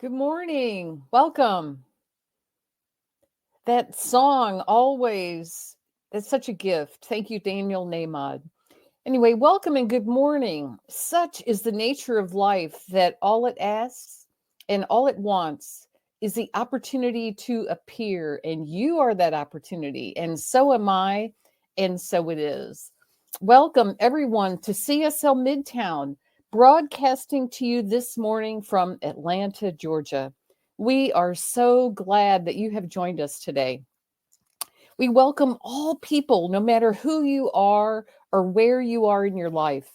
Good morning. Welcome. That song always, that's such a gift. Thank you, Daniel Namad. Anyway, welcome and good morning. Such is the nature of life that all it asks and all it wants is the opportunity to appear. And you are that opportunity. And so am I. And so it is. Welcome, everyone, to CSL Midtown, broadcasting to you this morning from Atlanta, Georgia. We are so glad that you have joined us today. We welcome all people, no matter who you are or where you are in your life.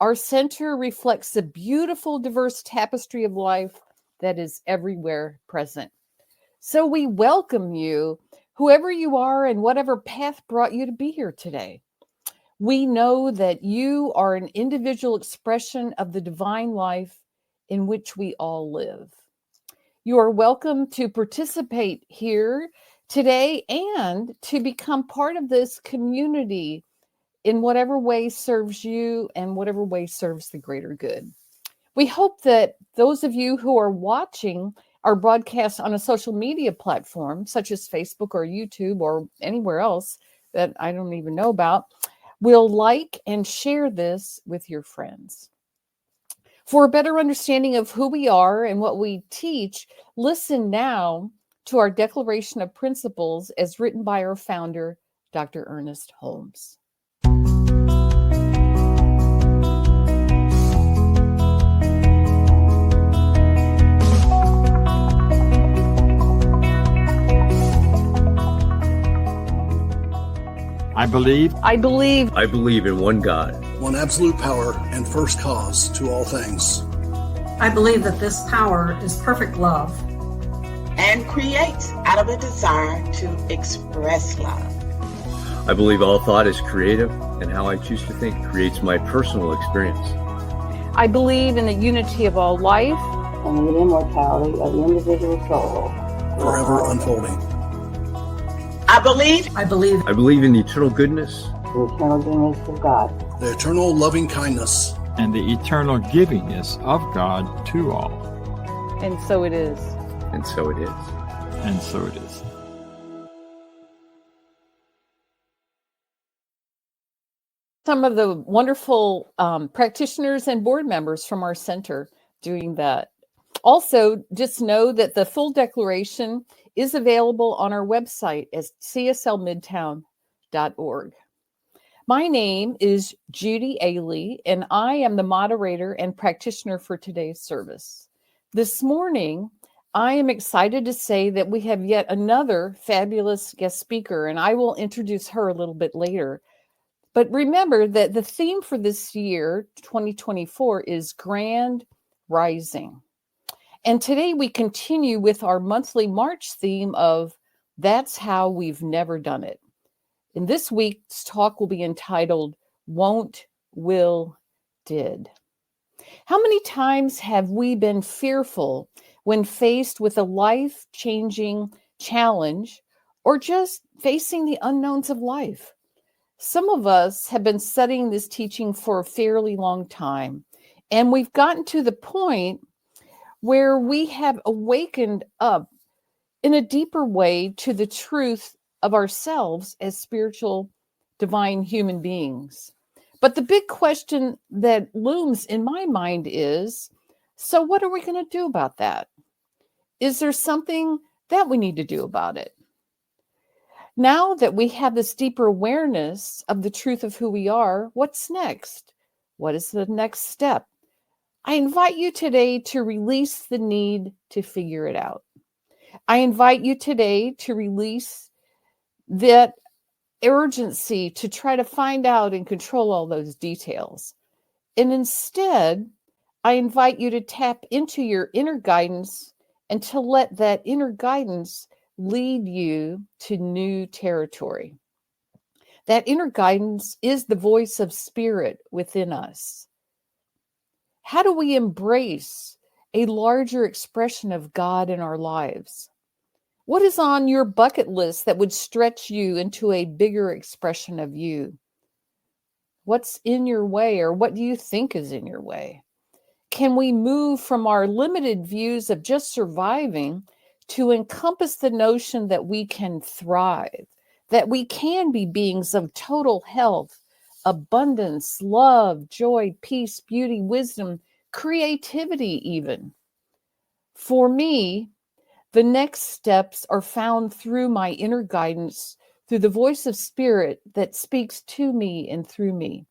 Our center reflects the beautiful, diverse tapestry of life that is everywhere present. So we welcome you, whoever you are and whatever path brought you to be here today. We know that you are an individual expression of the divine life in which we all live. You are welcome to participate here today and to become part of this community in whatever way serves you and whatever way serves the greater good. We hope that those of you who are watching our broadcast on a social media platform, such as Facebook or YouTube or anywhere else that I don't even know about, will like and share this with your friends. For a better understanding of who we are and what we teach, listen now to our Declaration of Principles as written by our founder, Dr. Ernest Holmes. I believe in one God, one absolute power and first cause to all things. I believe that this power is perfect love and creates out of a desire to express love. I believe all thought is creative, and how I choose to think creates my personal experience. I believe in the unity of all life and the immortality of the individual soul, forever unfolding. I believe in the eternal goodness, the eternal goodness of God, the eternal loving kindness, and the eternal givingness of God to all. And so it is. And so it is. And so it is. Some of the wonderful practitioners and board members from our center doing that. Also, just know that the full declaration is available on our website at cslmidtown.org. My name is Judy Ailey, and I am the moderator and practitioner for today's service. This morning, I am excited to say that we have yet another fabulous guest speaker, and I will introduce her a little bit later. But remember that the theme for this year, 2024, is Grand Rising. And today we continue with our monthly March theme of That's How We've Never Done It. In this week's talk will be entitled Won't, Will, Did. How many times have we been fearful when faced with a life-changing challenge or just facing the unknowns of life? Some of us have been studying this teaching for a fairly long time, and we've gotten to the point where we have awakened up in a deeper way to the truth of ourselves as spiritual, divine human beings. But the big question that looms in my mind is, so what are we going to do about that? Is there something that we need to do about it? Now that we have this deeper awareness of the truth of who we are, what's next? What is the next step? I invite you today to release the need to figure it out. I invite you today to release that urgency to try to find out and control all those details. And instead, I invite you to tap into your inner guidance and to let that inner guidance lead you to new territory. That inner guidance is the voice of spirit within us. How do we embrace a larger expression of God in our lives? What is on your bucket list that would stretch you into a bigger expression of you? What's in your way, or what do you think is in your way? can we move from our limited views of just surviving to encompass the notion that we can thrive, that we can be beings of total health, abundance, love, joy, peace, beauty, wisdom, creativity even. For me, the next steps are found through my inner guidance, through the voice of spirit that speaks to me and through me.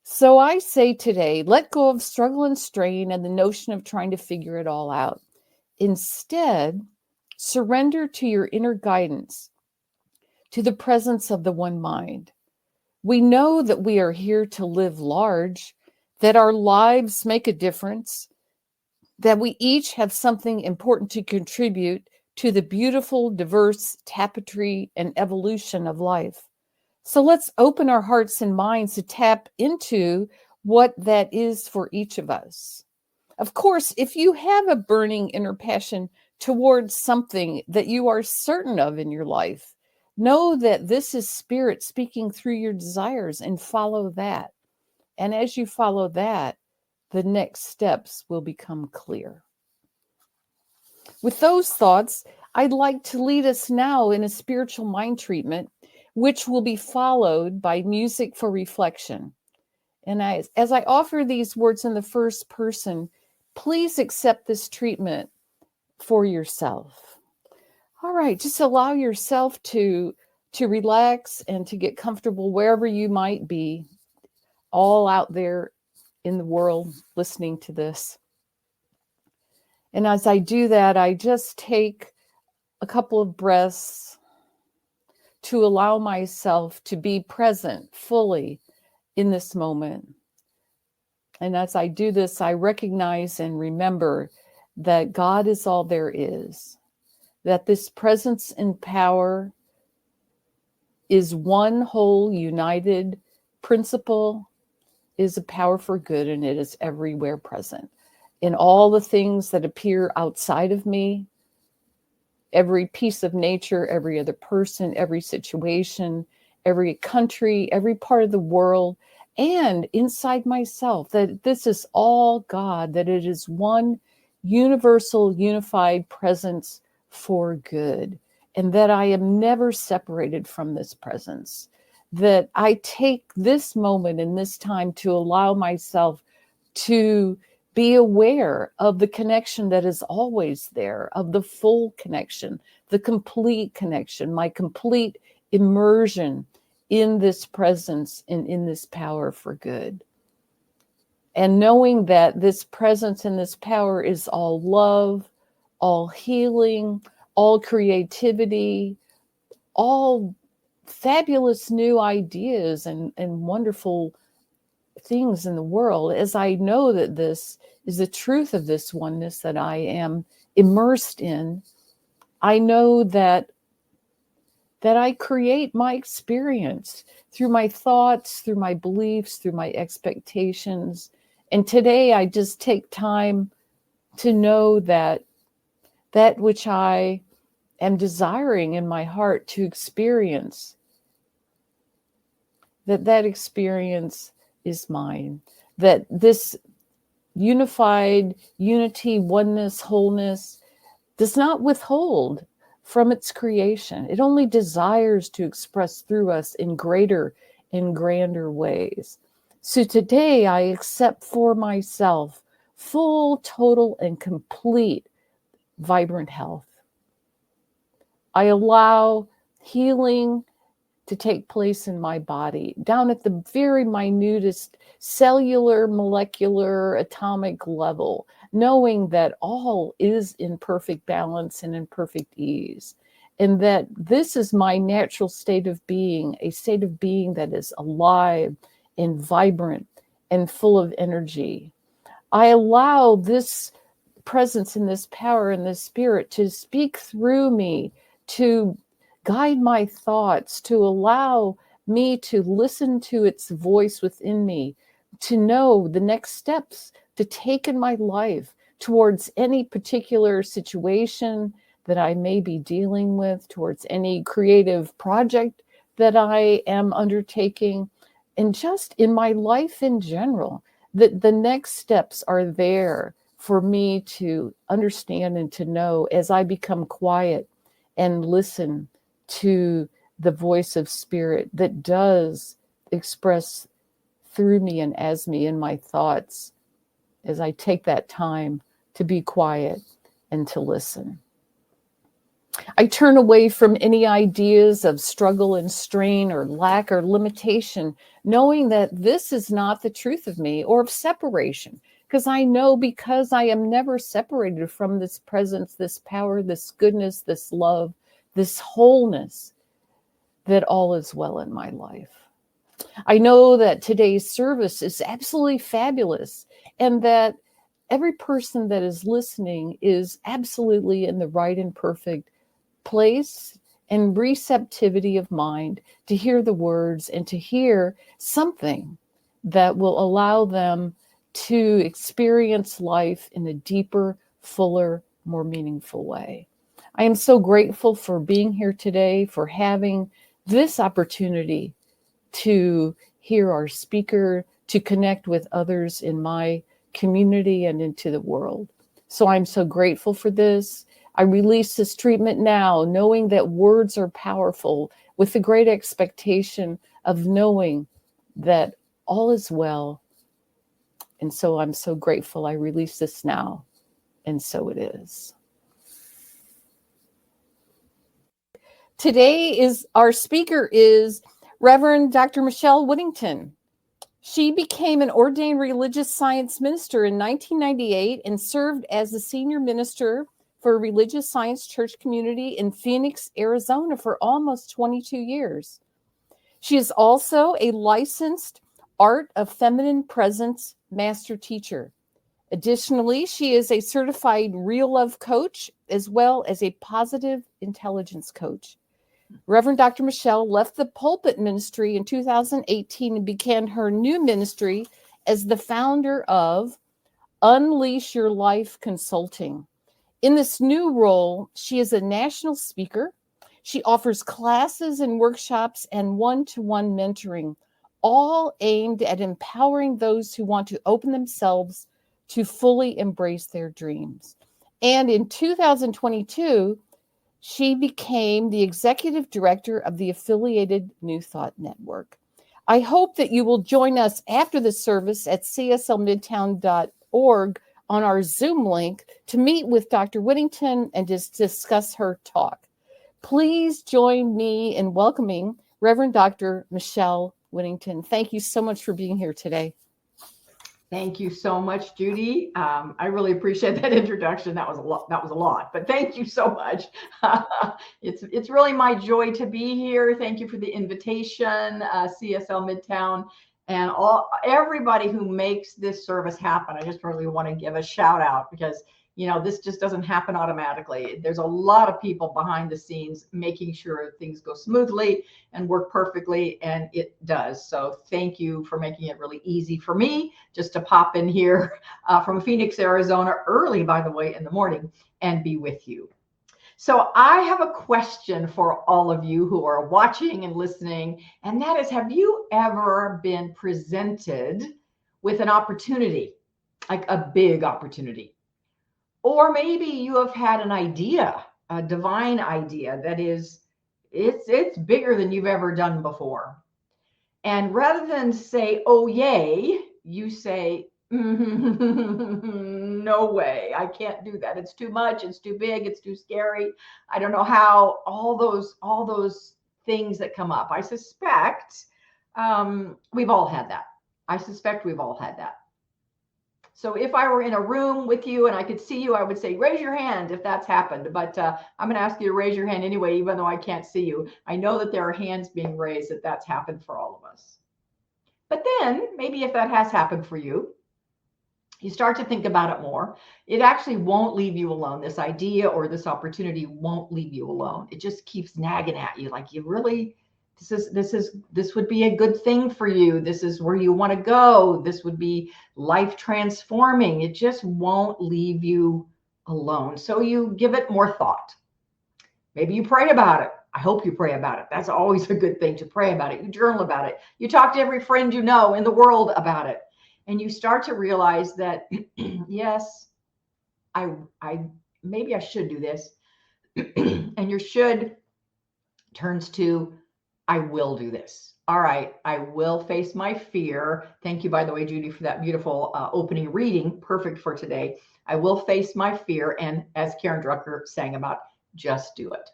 So I say today, let go of struggle and strain and the notion of trying to figure it all out. Instead, surrender to your inner guidance, to the presence of the one mind. We know that we are here to live large, that our lives make a difference, that we each have something important to contribute to the beautiful, diverse tapestry and evolution of life. So let's open our hearts and minds to tap into what that is for each of us. Of course, if you have a burning inner passion towards something that you are certain of in your life, know that this is spirit speaking through your desires and follow that. And as you follow that, the next steps will become clear. With those thoughts, I'd like to lead us now in a spiritual mind treatment, which will be followed by music for reflection. And as I offer these words in the first person, please accept this treatment for yourself. All right, just allow yourself to relax and to get comfortable wherever you might be, all out there in the world listening to this. And as I do that, I just take a couple of breaths to allow myself to be present fully in this moment. And as I do this, I recognize and remember that God is all there is, that this presence and power is one whole united principle, is a power for good, and it is everywhere present. In all the things that appear outside of me, every piece of nature, every other person, every situation, every country, every part of the world, and inside myself, that this is all God, that it is one universal, unified presence for good, and that I am never separated from this presence, that I take this moment and this time to allow myself to be aware of the connection that is always there, of the full connection, the complete connection, my complete immersion in this presence and in this power for good. And knowing that this presence and this power is all love, all healing, all creativity, all fabulous new ideas and wonderful things in the world, as I know that this is the truth of this oneness that I am immersed in, I know that I create my experience through my thoughts, through my beliefs, through my expectations. And today I just take time to know that that which I am desiring in my heart to experience, that experience is mine, that this unified unity, oneness, wholeness does not withhold from its creation. It only desires to express through us in greater and grander ways. So today I accept for myself full, total, and complete vibrant health. I allow healing to take place in my body, down at the very minutest cellular, molecular, atomic level, knowing that all is in perfect balance and in perfect ease, and that this is my natural state of being, a state of being that is alive and vibrant and full of energy. I allow this presence and this power and this spirit to speak through me, to guide my thoughts, to allow me to listen to its voice within me, to know the next steps to take in my life towards any particular situation that I may be dealing with, towards any creative project that I am undertaking, and just in my life in general, the next steps are there for me to understand and to know as I become quiet and listen to the voice of Spirit that does express through me and as me in my thoughts, as I take that time to be quiet and to listen. I turn away from any ideas of struggle and strain or lack or limitation, knowing that this is not the truth of me or of separation, because I know because I am never separated from this presence, this power, this goodness, this love, this wholeness, that all is well in my life. I know that today's service is absolutely fabulous, and that every person that is listening is absolutely in the right and perfect place and receptivity of mind to hear the words and to hear something that will allow them to experience life in a deeper, fuller, more meaningful way. I am so grateful for being here today, for having this opportunity to hear our speaker, to connect with others in my community and into the world. So I'm so grateful for this. I release this treatment now, knowing that words are powerful, with the great expectation of knowing that all is well. And so I'm so grateful. I release this now, and so it is. Today our speaker is Reverend Dr. Michele Whittington. She became an ordained religious science minister in 1998 and served as the senior minister for a religious science church community in Phoenix, Arizona for almost 22 years. She is also a licensed Art of Feminine Presence master teacher. Additionally, she is a certified real love coach as well as a positive intelligence coach. Reverend Dr. Michele left the pulpit ministry in 2018 and began her new ministry as the founder of Unleash Your Life Consulting. In this new role, she is a national speaker. She offers classes and workshops and one-to-one mentoring, all aimed at empowering those who want to open themselves to fully embrace their dreams. And in 2022, she became the executive director of the affiliated New Thought Network. I hope that you will join us after the service at cslmidtown.org on our Zoom link to meet with Dr. Whittington and just discuss her talk. Please join me in welcoming Reverend Dr. Michele Whittington. Thank you so much for being here today. Thank you so much, Judy. I really appreciate that introduction. That was a lot, but thank you so much. It's really my joy to be here. Thank you for the invitation, CSL Midtown, and everybody who makes this service happen. I just really want to give a shout out because this just doesn't happen automatically. There's a lot of people behind the scenes making sure things go smoothly and work perfectly, and it does. So thank you for making it really easy for me just to pop in here from Phoenix, Arizona, early, by the way, in the morning, and be with you. So I have a question for all of you who are watching and listening, and that is, have you ever been presented with an opportunity, like a big opportunity? Or maybe you have had an idea, a divine idea that is, it's bigger than you've ever done before. And rather than say, oh, yay, you say, no way, I can't do that. It's too much. It's too big. It's too scary. I don't know how. All those things that come up. I suspect we've all had that. I suspect we've all had that. So if I were in a room with you and I could see you, I would say, raise your hand if that's happened. But I'm going to ask you to raise your hand anyway, even though I can't see you. I know that there are hands being raised that that's happened for all of us. But then maybe if that has happened for you, you start to think about it more. It actually won't leave you alone. This idea or this opportunity won't leave you alone. It just keeps nagging at you like, you really... This would be a good thing for you. This is where you want to go. This would be life transforming. It just won't leave you alone. So you give it more thought. Maybe you pray about it. I hope you pray about it. That's always a good thing, to pray about it. You journal about it. You talk to every friend you know in the world about it. And you start to realize that, yes, I maybe I should do this. And your should turns to, I will do this. All right, I will face my fear. Thank you, by the way, Judy, for that beautiful opening reading. Perfect for today. I will face my fear. And as Karen Drucker sang about, just do it.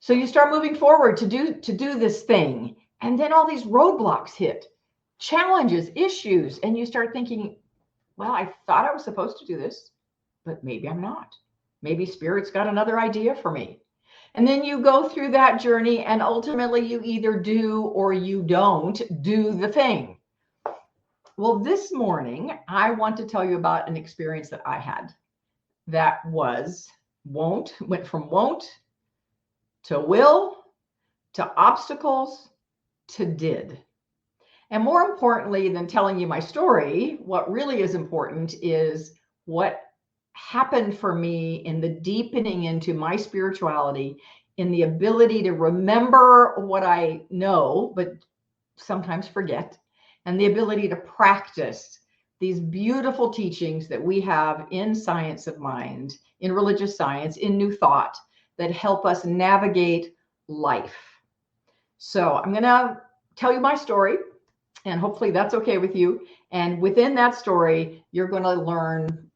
So you start moving forward to do this thing. And then all these roadblocks hit, challenges, issues. And you start thinking, well, I thought I was supposed to do this, but maybe I'm not. Maybe Spirit's got another idea for me. And then you go through that journey, and ultimately you either do or you don't do the thing. Well, this morning, I want to tell you about an experience that I had that was went from won't to will to obstacles to did. And more importantly than telling you my story, what really is important is what happened for me in the deepening into my spirituality, in the ability to remember what I know, but sometimes forget, and the ability to practice these beautiful teachings that we have in science of mind, in religious science, in New Thought, that help us navigate life. So I'm going to tell you my story, and hopefully that's okay with you. And within that story, you're going to learn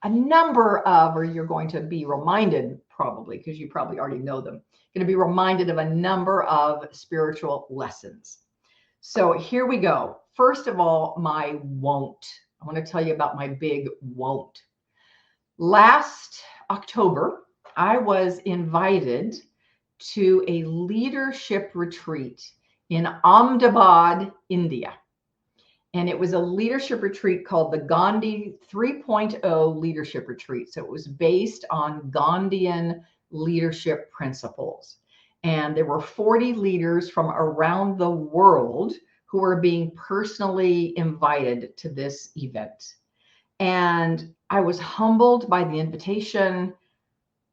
a number of, or you're going to be reminded, probably, because you probably already know them, going to be reminded of a number of spiritual lessons. So here we go. First of all, my won't. I want to tell you about my big won't. Last October, I was invited to a leadership retreat in Ahmedabad, India. And it was a leadership retreat called the Gandhi 3.0 Leadership Retreat. So it was based on Gandhian leadership principles. And there were 40 leaders from around the world who were being personally invited to this event. And I was humbled by the invitation.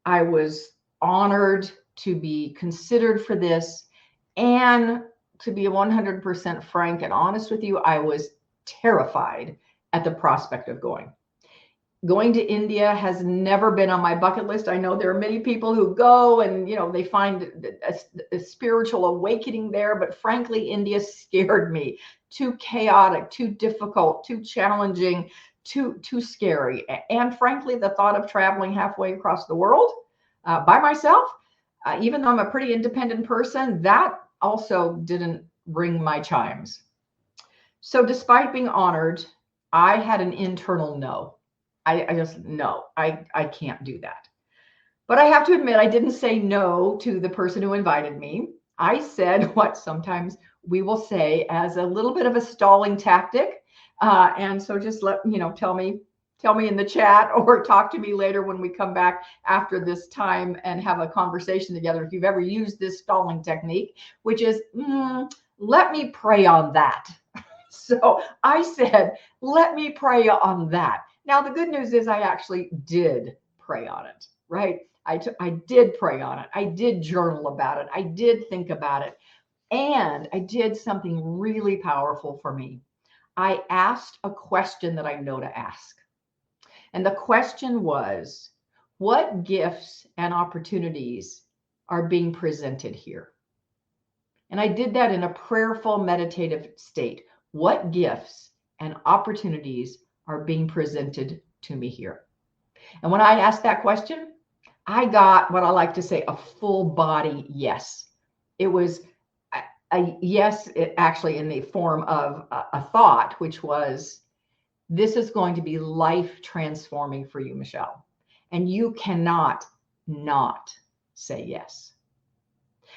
I was honored to be considered for this. And to be 100% frank and honest with you, I was terrified at the prospect of going. Going to India has never been on my bucket list. I know there are many people who go and, they find a spiritual awakening there, but frankly, India scared me. Too chaotic, too difficult, too challenging, too scary. And frankly, the thought of traveling halfway across the world by myself, even though I'm a pretty independent person, that also didn't ring my chimes. So despite being honored, I had an internal no. I just, no, I can't do that. But I have to admit, I didn't say no to the person who invited me. I said what sometimes we will say as a little bit of a stalling tactic. And so just tell me in the chat or talk to me later when we come back after this time and have a conversation together if you've ever used this stalling technique, which is, let me pray on that. So I said, let me pray on that. Now, the good news is I actually did pray on it, right? I did pray on it. I did journal about it. I did think about it. And I did something really powerful for me. I asked a question that I know to ask. And the question was, what gifts and opportunities are being presented here? And I did that in a prayerful, meditative state. What gifts and opportunities are being presented to me here? And when I asked that question, I got what I like to say, a full body yes. It was a yes, actually in the form of a thought, which was, this is going to be life transforming for you, Michele. And you cannot not say yes.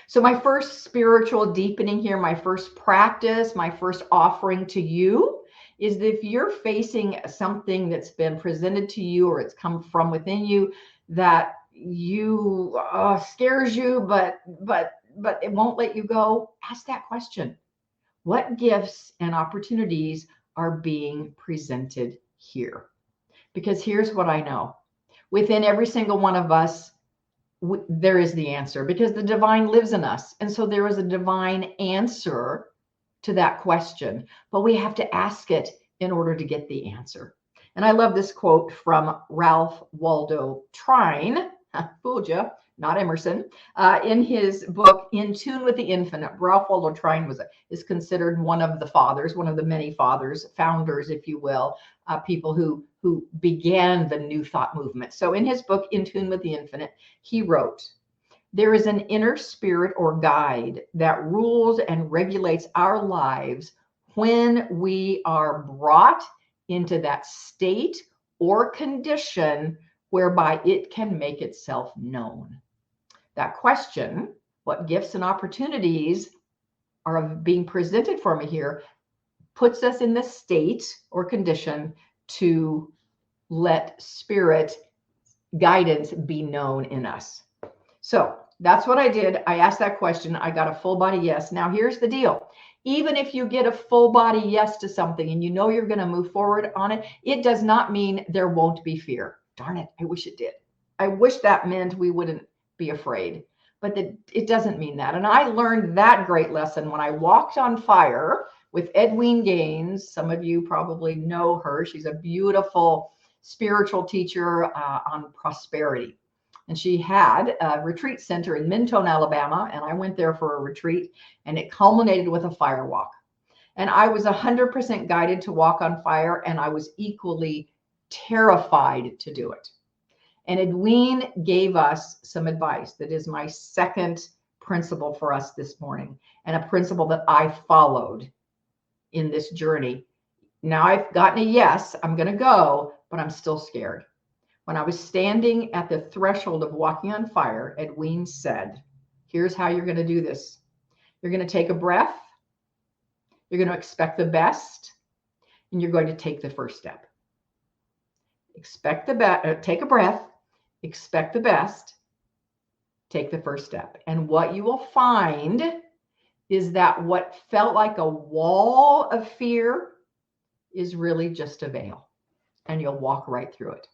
So my first spiritual deepening here, my first practice, my first offering to you is that if you're facing something that's been presented to you or it's come from within you that you scares you, but it won't let you go, ask that question. What gifts and opportunities are being presented here? Because here's what I know. Within every single one of us, there is the answer, because the divine lives in us. And so there is a divine answer to that question, but we have to ask it in order to get the answer. And I love this quote from Ralph Waldo Trine, fooled you, not Emerson, in his book, In Tune with the Infinite. Ralph Waldo Trine is considered one of the fathers, one of the many fathers, founders, if you will, people who began the New Thought movement. So in his book, In Tune with the Infinite, he wrote, "There is an inner spirit or guide that rules and regulates our lives when we are brought into that state or condition whereby it can make itself known." That question, what gifts and opportunities are being presented for me here, puts us in the state or condition to let spirit guidance be known in us. So that's what I did. I asked that question. I got a full body yes. Now here's the deal. Even if you get a full body yes to something and you know you're going to move forward on it, it does not mean there won't be fear. Darn it. I wish it did. I wish that meant we wouldn't be afraid, but it doesn't mean that. And I learned that great lesson when I walked on fire with Edwene Gaines. Some of you probably know her. She's a beautiful spiritual teacher on prosperity. And she had a retreat center in Minton, Alabama. And I went there for a retreat and it culminated with a fire walk. And I was 100% guided to walk on fire. And I was equally terrified to do it. And Edwene gave us some advice that is my second principle for us this morning, and a principle that I followed in this journey. Now I've gotten a yes, I'm going to go, but I'm still scared. When I was standing at the threshold of walking on fire, Edwene said, here's how you're going to do this. You're going to take a breath. You're going to expect the best, and you're going to take the first step. Expect the best, take a breath, expect the best, take the first step. And what you will find is that what felt like a wall of fear is really just a veil, and you'll walk right through it.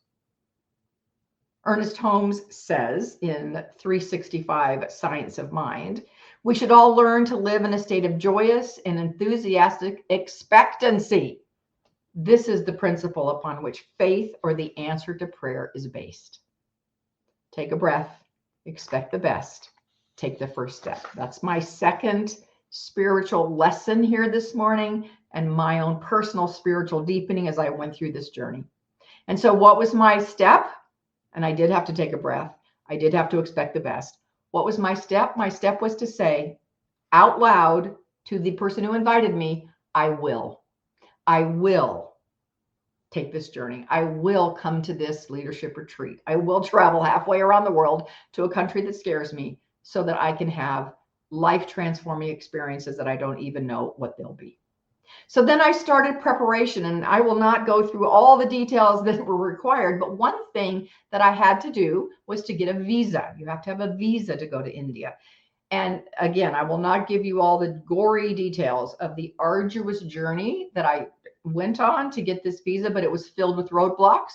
Ernest Holmes says in 365 Science of Mind, we should all learn to live in a state of joyous and enthusiastic expectancy. This is the principle upon which faith, or the answer to prayer, is based. Take a breath, expect the best, take the first step. That's my second spiritual lesson here this morning, and my own personal spiritual deepening as I went through this journey. And so what was my step? And I did have to take a breath. I did have to expect the best. What was my step? My step was to say out loud to the person who invited me, I will take this journey. I will come to this leadership retreat. I will travel halfway around the world to a country that scares me so that I can have life transforming experiences that I don't even know what they'll be. So then I started preparation, and I will not go through all the details that were required, but one thing that I had to do was to get a visa. You have to have a visa to go to India. And again, I will not give you all the gory details of the arduous journey that I went on to get this visa, but it was filled with roadblocks,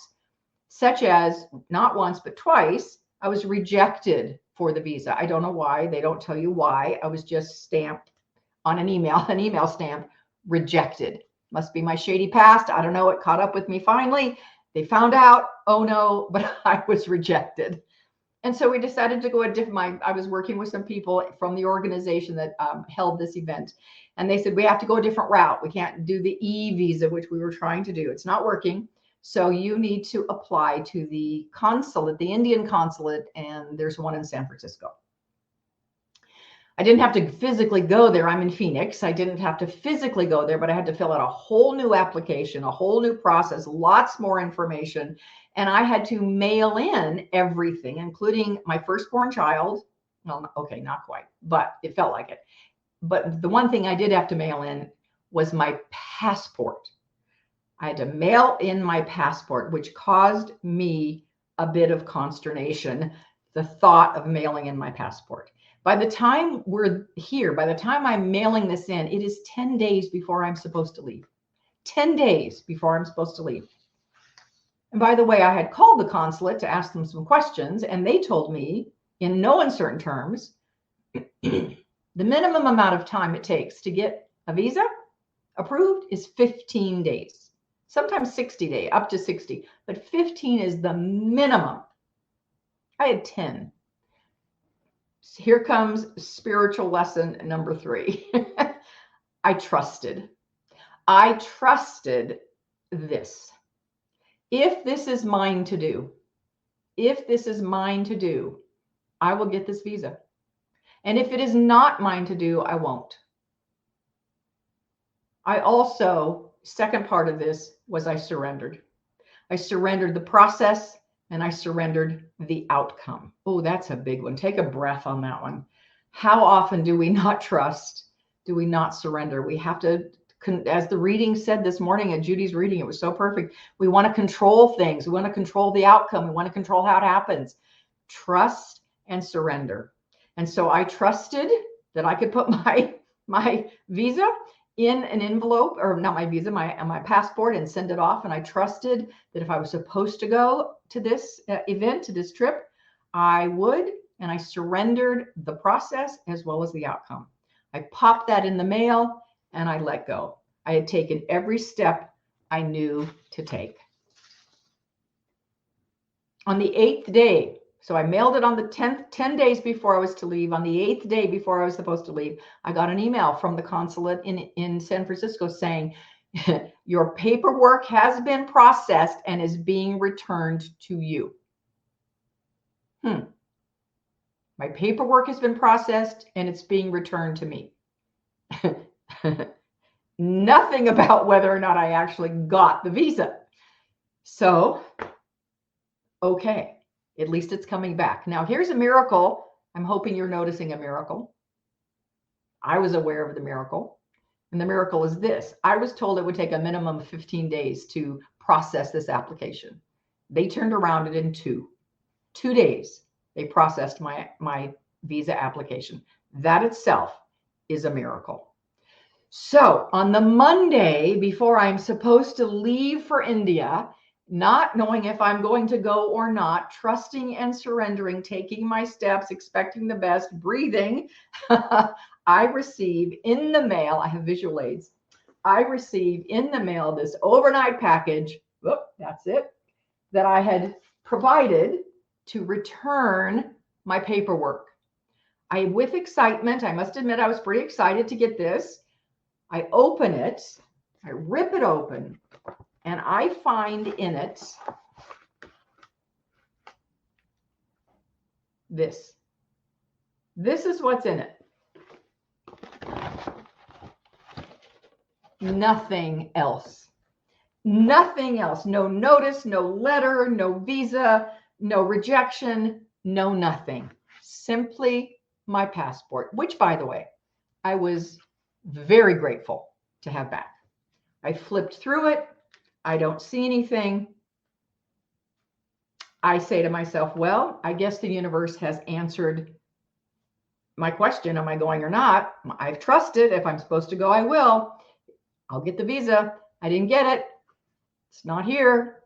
such as not once, but twice, I was rejected for the visa. I don't know why. They don't tell you why. I was just stamped on an email stamp, rejected. Must be my shady past. I don't know. It caught up with me finally. They found out, oh no, but I was rejected. And so we decided to go a different, I was working with some people from the organization that held this event. And they said, we have to go a different route. We can't do the e-visa, which we were trying to do. It's not working. So you need to apply to the consulate, the Indian consulate, and there's one in San Francisco. I didn't have to physically go there. I'm in Phoenix. I didn't have to physically go there, but I had to fill out a whole new application, a whole new process, lots more information. And I had to mail in everything, including my firstborn child. Well, okay, not quite, but it felt like it. But the one thing I did have to mail in was my passport. I had to mail in my passport, which caused me a bit of consternation, the thought of mailing in my passport. By the time we're here, by the time I'm mailing this in, it is 10 days before I'm supposed to leave. 10 days before I'm supposed to leave. And by the way, I had called the consulate to ask them some questions, and they told me in no uncertain terms, the minimum amount of time it takes to get a visa approved is 15 days. sometimes 60 day, up to 60, but 15 is the minimum. I had 10. Here comes spiritual lesson number 3. I trusted. I trusted this. If this is mine to do, I will get this visa. And if it is not mine to do, I won't. I also, second part of this was I surrendered. I surrendered the process and I surrendered the outcome. Oh, that's a big one. Take a breath on that one. How often do we not trust? Do we not surrender? We have to, as the reading said this morning at Judy's reading, it was so perfect. We want to control things. We want to control the outcome. We want to control how it happens. Trust and surrender. And so I trusted that I could put my visa in an envelope, or not my visa, my passport, and send it off. And I trusted that if I was supposed to go to this event, to this trip, I would. And I surrendered the process as well as the outcome. I popped that in the mail and I let go. I had taken every step I knew to take. On the 8th day, so I mailed it on the 10th, 10 days before I was to leave. On the 8th day before I was supposed to leave, I got an email from the consulate in San Francisco saying, your paperwork has been processed and is being returned to you. My paperwork has been processed and it's being returned to me. Nothing about whether or not I actually got the visa. So, okay. At least it's coming back. Now, here's a miracle. I'm hoping you're noticing a miracle. I was aware of the miracle. And the miracle is this. I was told it would take a minimum of 15 days to process this application. They turned around it in 2 days. They processed my visa application. That itself is a miracle. So on the Monday before I'm supposed to leave for India, not knowing if I'm going to go or not, trusting and surrendering, taking my steps, expecting the best, breathing, I receive in the mail, I have visual aids, I receive in the mail this overnight package, that's it, that I had provided to return my paperwork. With excitement, I must admit I was pretty excited to get this. I open it, I rip it open, and I find in it this. This is what's in it. Nothing else. Nothing else. No notice, no letter, no visa, no rejection, no nothing. Simply my passport, which, by the way, I was very grateful to have back. I flipped through it. I don't see anything. I say to myself, well, I guess the universe has answered my question. Am I going or not? I've trusted. If I'm supposed to go, I will. I'll get the visa. I didn't get it. It's not here.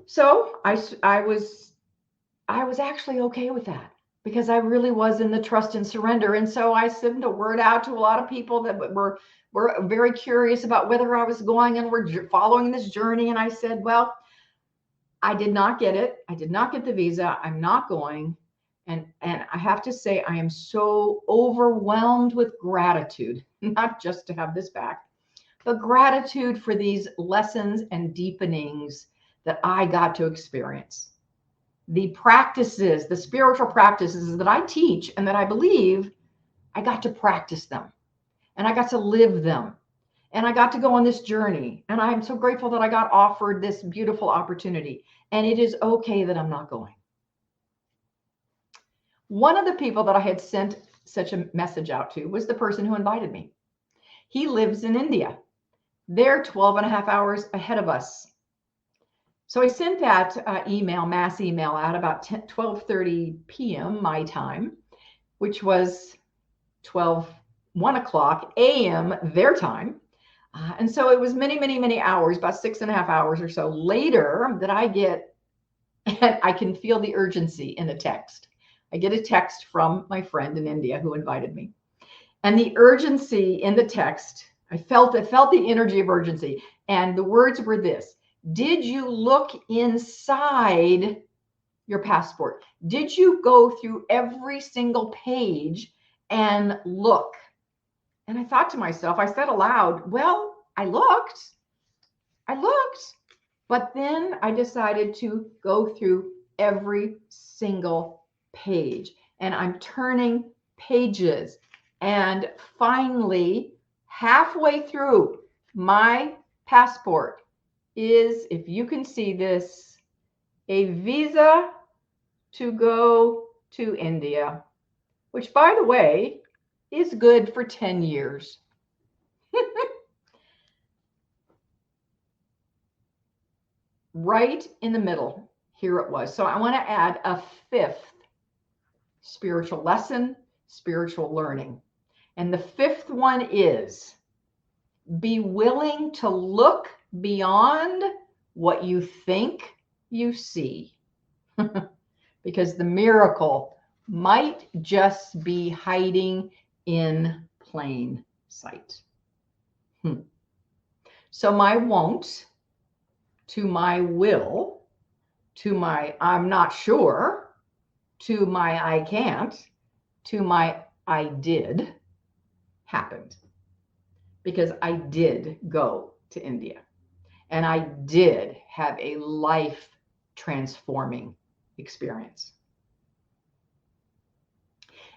So I was actually okay with that because I really was in the trust and surrender. And so I sent a word out to a lot of people that were very curious about whether I was going and were following this journey. And I said, well, I did not get it. I did not get the visa. I'm not going. And I have to say, I am so overwhelmed with gratitude, not just to have this back, but gratitude for these lessons and deepenings that I got to experience. The practices, the spiritual practices that I teach and that I believe, I got to practice them. And I got to live them. And I got to go on this journey. And I'm so grateful that I got offered this beautiful opportunity. And it is okay that I'm not going. One of the people that I had sent such a message out to was the person who invited me. He lives in India. They're 12 and a half hours ahead of us. So I sent that mass email out about 12:30 p.m. my time, which was 1 o'clock a.m. their time. And so it was many hours, about 6.5 hours or so later that I get, and I can feel the urgency in the text. I get a text from my friend in India who invited me. And the urgency in the text I felt the energy of urgency. And the words were this: did you look inside your passport? Did you go through every single page and look? And I thought to myself, I said aloud, well, I looked, but then I decided to go through every single page, and I'm turning pages. And finally, halfway through my passport is, if you can see this, a visa to go to India, which, by the way, is good for 10 years. Right in the middle, here it was. So I want to add a fifth spiritual lesson, spiritual learning. And the fifth one is be willing to look beyond what you think you see. Because the miracle might just be hiding in plain sight. So my won't, to my will, to my I'm not sure, to my I can't, to my I did happened. Because I did go to India, and I did have a life transforming experience.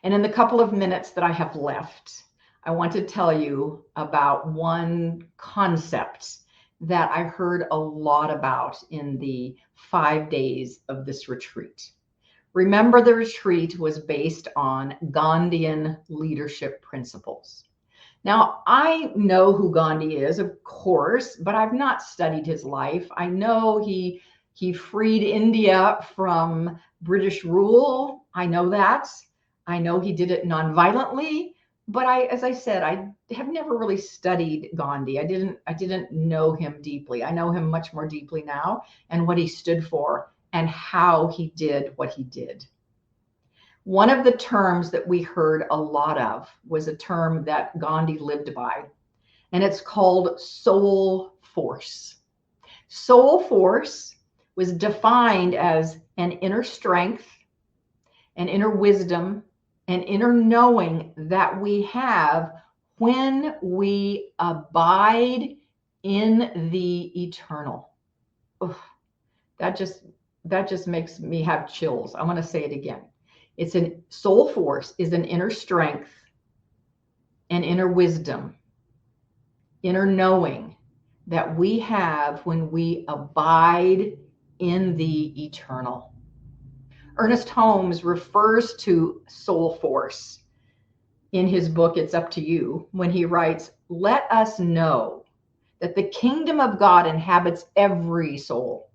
And in the couple of minutes that I have left, I want to tell you about one concept that I heard a lot about in the 5 days of this retreat. Remember, the retreat was based on Gandhian leadership principles. Now, I know who Gandhi is, of course, but I've not studied his life. I know he freed India from British rule. I know that. I know he did it non-violently, but as I said, I have never really studied Gandhi. I didn't know him deeply. I know him much more deeply now, and what he stood for and how he did what he did. One of the terms that we heard a lot of was a term that Gandhi lived by, and it's called soul force. Soul force was defined as an inner strength, an inner wisdom, an inner knowing that we have when we abide in the eternal. Ugh, that just makes me have chills. I want to say it again. It's an soul force is an inner strength, an inner wisdom, inner knowing that we have when we abide in the eternal. Ernest Holmes refers to soul force in his book, It's Up to You, when he writes, "Let us know that the kingdom of God inhabits every soul.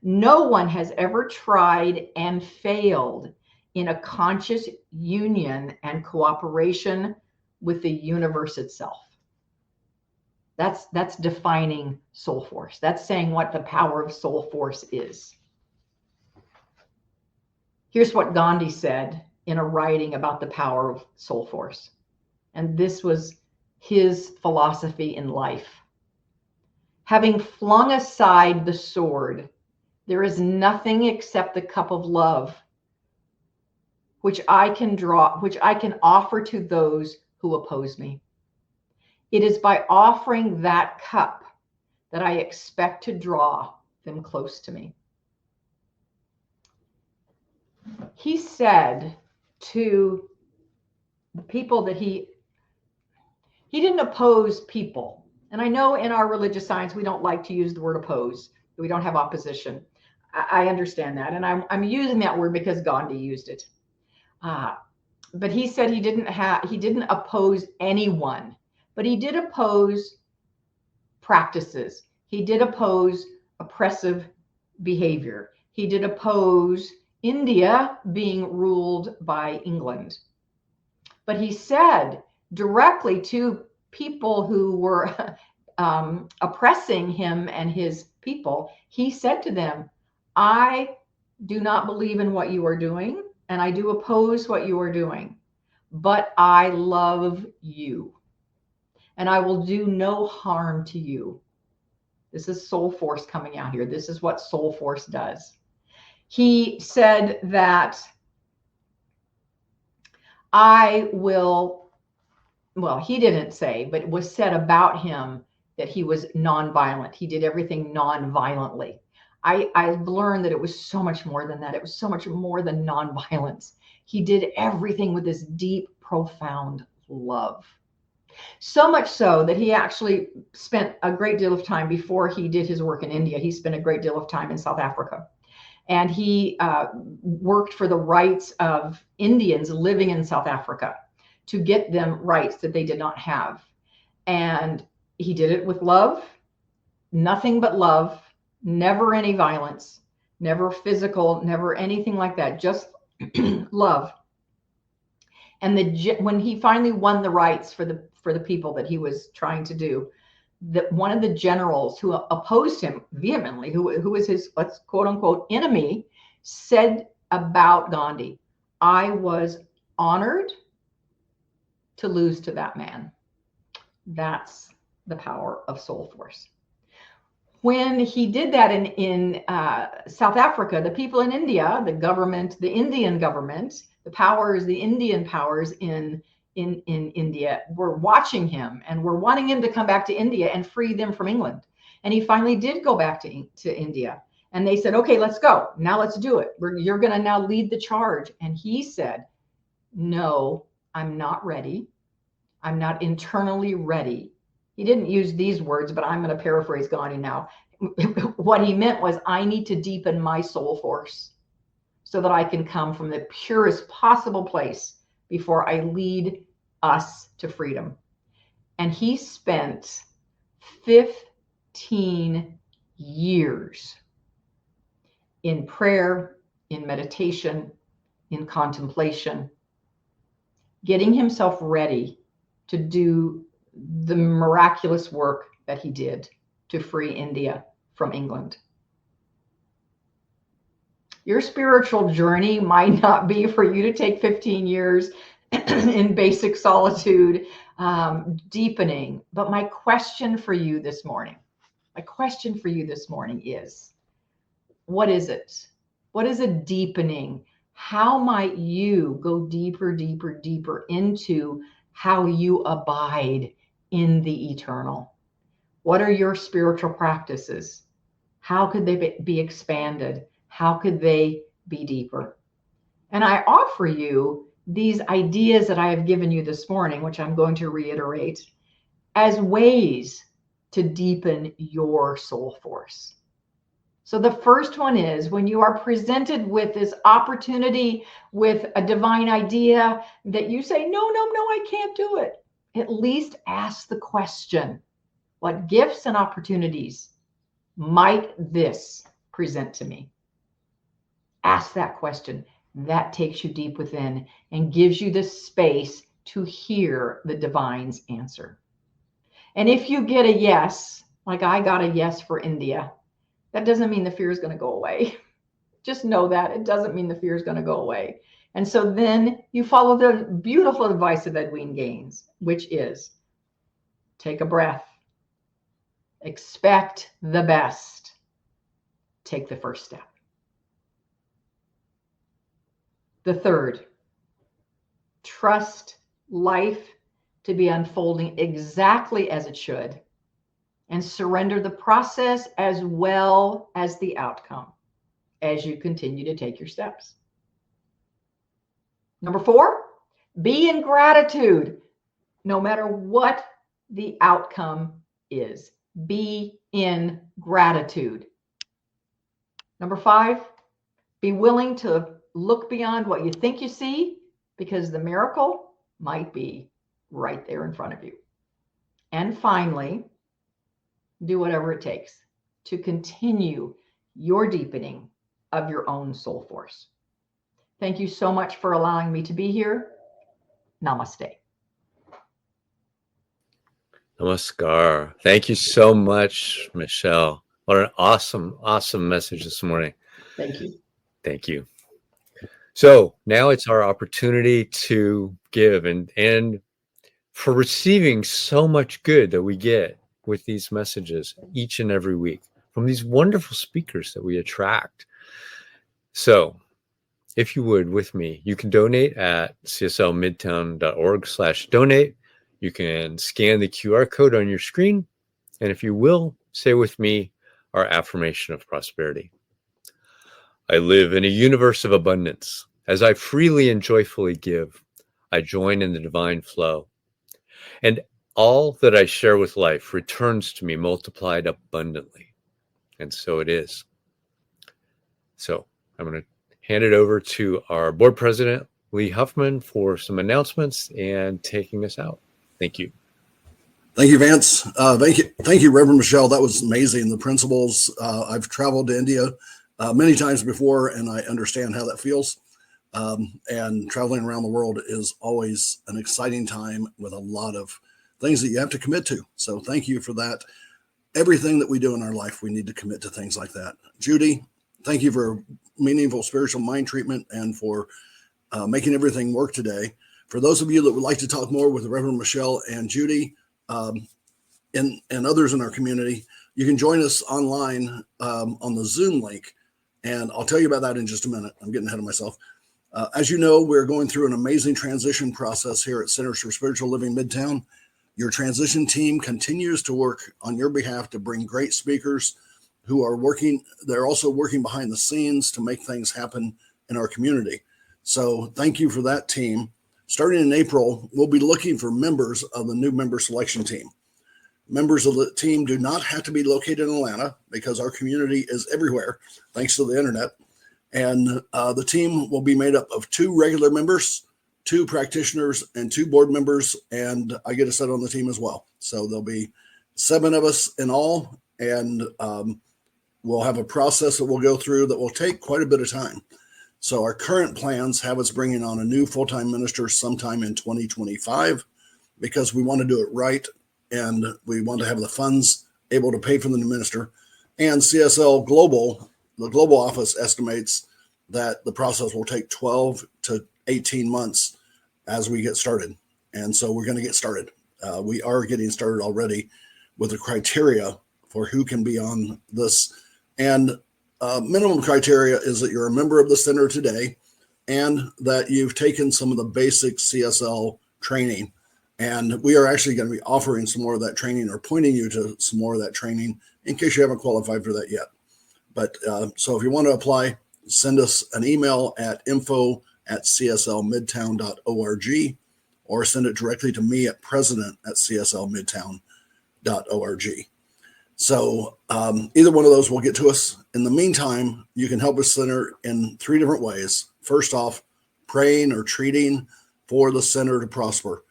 No one has ever tried and failed in a conscious union and cooperation with the universe itself." That's defining soul force. That's saying what the power of soul force is. Here's what Gandhi said in a writing about the power of soul force. And this was his philosophy in life. "Having flung aside the sword, there is nothing except the cup of love, which I can offer to those who oppose me. It is by offering that cup that I expect to draw them close to me." He said to the people that he didn't oppose people. And I know in our religious science, we don't like to use the word oppose. We don't have opposition. I understand that. And I'm using that word because Gandhi used it. But he said he didn't oppose anyone, but he did oppose practices. He did oppose oppressive behavior. He did oppose India being ruled by England. But he said directly to people who were oppressing him and his people, he said to them, "I do not believe in what you are doing, and I do oppose what you are doing, but I love you. and I will do no harm to you. This is soul force coming out here. This is what soul force does. He said that I will, well, he didn't say, but it was said about him that he was nonviolent. He did everything non-violently. I've learned that it was so much more than that. It was so much more than nonviolence. He did everything with this deep, profound love. So much so that he actually spent a great deal of time before he did his work in India. He spent a great deal of time in South Africa. And he worked for the rights of Indians living in South Africa to get them rights that they did not have. And he did it with love, nothing but love, never any violence, never physical, never anything like that, just love. And when he finally won the rights for the people that he was trying to do, that one of the generals who opposed him vehemently, who was his, let's quote unquote, enemy, said about Gandhi, I was honored to lose to that man. That's the power of soul force. When he did that in South Africa, the people in India, the government, the Indian government, the powers, the Indian powers in India were watching him and were wanting him to come back to India and free them from England. And he finally did go back to India. And they said, okay, let's go. Now let's do it. You're going to now lead the charge. And he said, no, I'm not ready. I'm not internally ready. He didn't use these words, but I'm going to paraphrase Gandhi now. What he meant was, I need to deepen my soul force so that I can come from the purest possible place before I lead us to freedom. And he spent 15 years in prayer, in meditation, in contemplation, getting himself ready to do the miraculous work that he did to free India from England. Your spiritual journey might not be for you to take 15 years in basic solitude, deepening. But my question for you this morning is, what is it? What is a deepening? How might you go deeper, deeper, deeper into how you abide in the eternal? What are your spiritual practices? How could they be expanded? How could they be deeper? And I offer you these ideas that I have given you this morning, which I'm going to reiterate, as ways to deepen your soul force. So the first one is, when you are presented with this opportunity, with a divine idea that you say, no, I can't do it. At least ask the question, what gifts and opportunities might this present to me? Ask that question. That takes you deep within and gives you the space to hear the divine's answer. And if you get a yes, like I got a yes for India, that doesn't mean the fear is going to go away. Just know that. It doesn't mean the fear is going to go away. And so then you follow the beautiful advice of Edwene Gaines, which is take a breath, expect the best, take the first step. The third, trust life to be unfolding exactly as it should, and surrender the process as well as the outcome as you continue to take your steps. Number 4, be in gratitude no matter what the outcome is. Be in gratitude. Number 5, be willing to look beyond what you think you see, because the miracle might be right there in front of you. And finally, do whatever it takes to continue your deepening of your own soul force. Thank you so much for allowing me to be here. Namaste. Namaskar. Thank you so much, Michele. What an awesome, awesome message this morning. Thank you. Thank you. So now it's our opportunity to give. And for receiving so much good that we get with these messages each and every week from these wonderful speakers that we attract. So if you would, with me, you can donate at cslmidtown.org/donate. You can scan the QR code on your screen. And if you will, say with me our affirmation of prosperity. I live in a universe of abundance. As I freely and joyfully give, I join in the divine flow. And all that I share with life returns to me multiplied abundantly. And so it is. So I'm going to hand it over to our board president, Lee Huffman, for some announcements and taking us out. Thank you. Thank you, Vance. Thank you, Reverend Michele. That was amazing. The principles. I've traveled to India many times before, and I understand how that feels. And traveling around the world is always an exciting time with a lot of things that you have to commit to. So thank you for that. Everything that we do in our life, we need to commit to things like that. Judy, thank you for meaningful spiritual mind treatment and for making everything work today. For those of you that would like to talk more with Reverend Michele and Judy and others in our community, you can join us online on the Zoom link. And I'll tell you about that in just a minute. I'm getting ahead of myself. As you know, we're going through an amazing transition process here at Centers for Spiritual Living Midtown. Your transition team continues to work on your behalf to bring great speakers who are working. They're also working behind the scenes to make things happen in our community. So thank you for that team. Starting in April, we'll be looking for members of the new member selection team. Members of the team do not have to be located in Atlanta because our community is everywhere, thanks to the internet. And the team will be made up of 2 regular members, 2 practitioners, and 2 board members. And I get a set on the team as well. So there'll be 7 of us in all. And we'll have a process that we'll go through that will take quite a bit of time. So our current plans have us bringing on a new full-time minister sometime in 2025 because we want to do it right. And we want to have the funds able to pay for the new minister. And CSL Global, the global office, estimates that the process will take 12 to 18 months as we get started. And so we're going to get started. We are getting started already with the criteria for who can be on this. And minimum criteria is that you're a member of the center today and that you've taken some of the basic CSL training. And we are actually going to be offering some more of that training or pointing you to some more of that training in case you haven't qualified for that yet. But so if you want to apply, send us an email at info@cslmidtown.org or send it directly to me at president@cslmidtown.org. So either one of those will get to us. In the meantime, you can help us center in 3 different ways. First off, praying or treating for the center to prosper.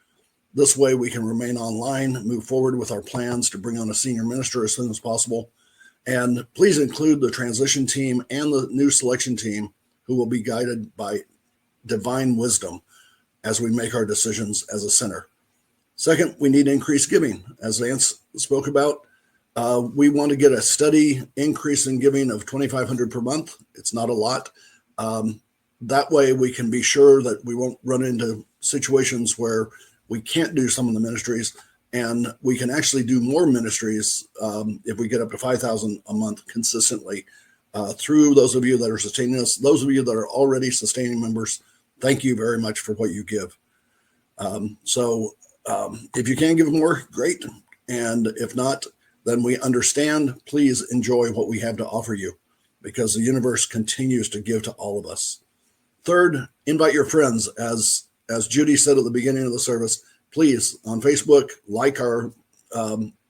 This way we can remain online, move forward with our plans to bring on a senior minister as soon as possible. And please include the transition team and the new selection team who will be guided by divine wisdom as we make our decisions as a center. Second, we need increased giving. As Vance spoke about, we want to get a steady increase in giving of $2,500 per month. It's not a lot. That way we can be sure that we won't run into situations where we can't do some of the ministries, and we can actually do more ministries if we get up to $5,000 a month consistently through those of you that are sustaining us. Those of you that are already sustaining members, thank you very much for what you give. So if you can give more, great. And if not, then we understand. Please enjoy what we have to offer you because the universe continues to give to all of us. Third, invite your friends. As Judy said at the beginning of the service, please, on Facebook, like our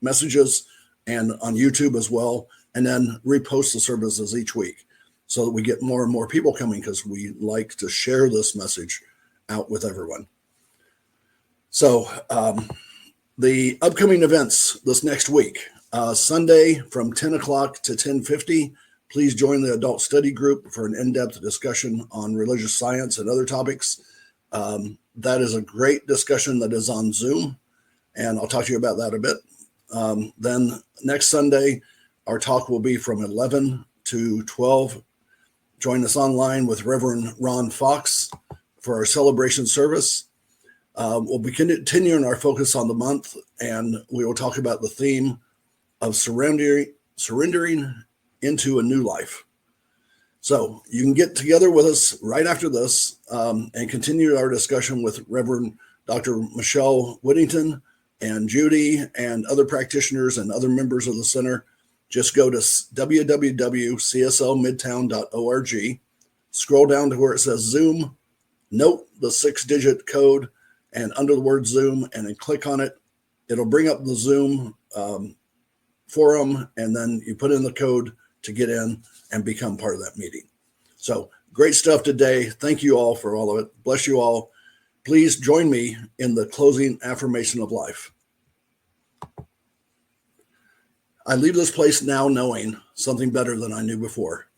messages and on YouTube as well, and then repost the services each week so that we get more and more people coming because we like to share this message out with everyone. So the upcoming events this next week, Sunday from 10 o'clock to 10:50, please join the adult study group for an in-depth discussion on religious science and other topics. That is a great discussion that is on Zoom, and I'll talk to you about that a bit. Then next Sunday, our talk will be from 11 to 12. Join us online with Reverend Ron Fox for our celebration service. We'll be continuing our focus on the month, and we will talk about the theme of surrendering into a new life. So you can get together with us right after this and continue our discussion with Reverend Dr. Michele Whittington and Judy and other practitioners and other members of the center. Just go to www.cslmidtown.org, scroll down to where it says Zoom, note the 6-digit code and under the word Zoom, and then click on it. It'll bring up the Zoom forum, and then you put in the code to get in and become part of that meeting. So great stuff today. Thank you all for all of it. Bless you all. Please join me in the closing affirmation of life. I leave this place now knowing something better than I knew before.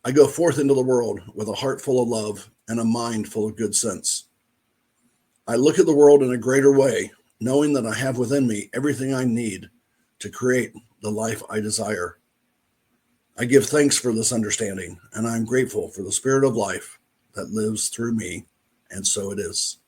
I go forth into the world with a heart full of love and a mind full of good sense. I look at the world in a greater way, knowing that I have within me everything I need to create the life I desire. I give thanks for this understanding, and I'm grateful for the spirit of life that lives through me, and so it is.